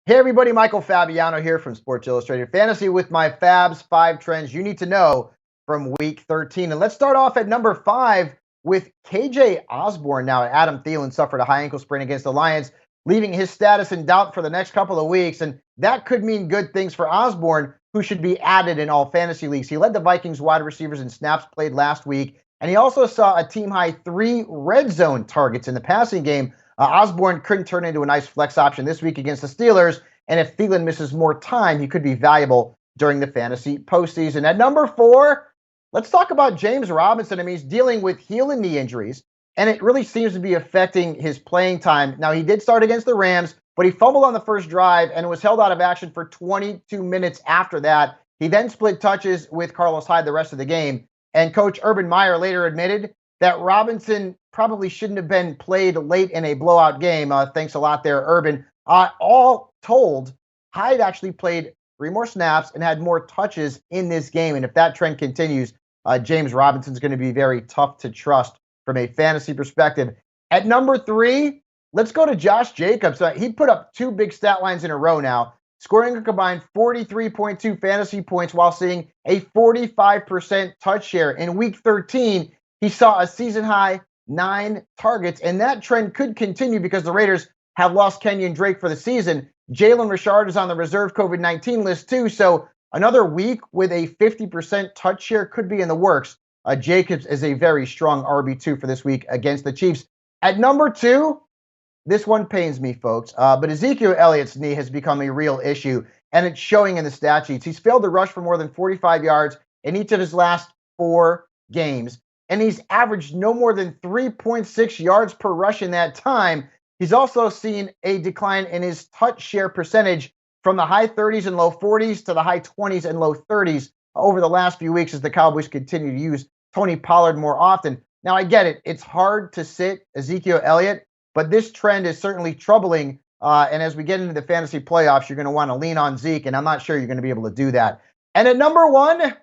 Hey everybody, Michael Fabiano here from Sports Illustrated Fantasy with my Fabs 5 trends you need to know from week 13. And let's start off at number 5 with KJ Osborne. Now, Adam Thielen suffered a high ankle sprain against the Lions, leaving his status in doubt for the next couple of weeks. And that could mean good things for Osborne, who should be added in all fantasy leagues. He led the Vikings wide receivers in snaps played last week, and he also saw a team high 3 red zone targets in the passing game. Osborne couldn't turn into a nice flex option this week against the Steelers. And if Thielen misses more time, he could be valuable during the fantasy postseason. At number 4, let's talk about James Robinson. I mean, he's dealing with heel and knee injuries, and it really seems to be affecting his playing time. Now, he did start against the Rams, but he fumbled on the first drive and was held out of action for 22 minutes after that. He then split touches with Carlos Hyde the rest of the game. And Coach Urban Meyer later admitted that Robinson probably shouldn't have been played late in a blowout game. Thanks a lot there, Urban. All told, Hyde actually played 3 more snaps and had more touches in this game. And if that trend continues, James Robinson's going to be very tough to trust from a fantasy perspective. At number 3, let's go to Josh Jacobs. He put up 2 big stat lines in a row now, scoring a combined 43.2 fantasy points while seeing a 45% touch share. In week 13, he saw a season high 9 targets, and that trend could continue because the Raiders have lost Kenyon Drake for the season. Jalen Richard is on the reserve COVID-19 list too, so another week with a 50% touch share could be in the works. Jacobs is a very strong RB2 for this week against the Chiefs. At number 2, this one pains me, folks, but Ezekiel Elliott's knee has become a real issue, and it's showing in the stat sheets. He's failed to rush for more than 45 yards in each of his last 4 games, and he's averaged no more than 3.6 yards per rush in that time. He's also seen a decline in his touch share percentage from the high 30s and low 40s to the high 20s and low 30s over the last few weeks as the Cowboys continue to use Tony Pollard more often. Now, I get it. It's hard to sit Ezekiel Elliott, but this trend is certainly troubling. And as we get into the fantasy playoffs, you're going to want to lean on Zeke, and I'm not sure you're going to be able to do that. And at number 1,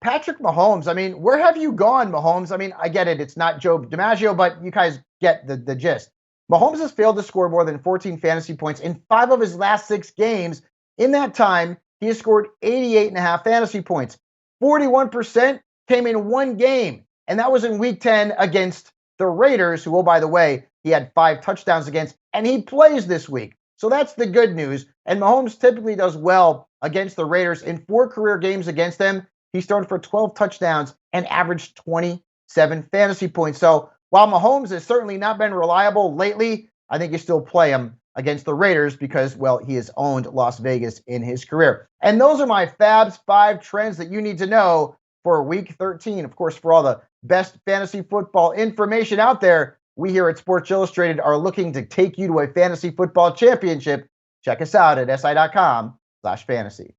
Patrick Mahomes. I mean, where have you gone, Mahomes? I mean, I get it. It's not Joe DiMaggio, but you guys get the gist. Mahomes has failed to score more than 14 fantasy points in 5 of his last 6 games. In that time, he has scored 88.5 fantasy points. 41% came in 1 game, and that was in Week 10 against the Raiders, who, oh, by the way, he had 5 touchdowns against, and he plays this week. So that's the good news. And Mahomes typically does well against the Raiders. In 4 career games against them, he's thrown for 12 touchdowns and averaged 27 fantasy points. So while Mahomes has certainly not been reliable lately, I think you still play him against the Raiders because, well, he has owned Las Vegas in his career. And those are my Fabs 5 trends that you need to know for week 13. Of course, for all the best fantasy football information out there, we here at Sports Illustrated are looking to take you to a fantasy football championship. Check us out at si.com/fantasy.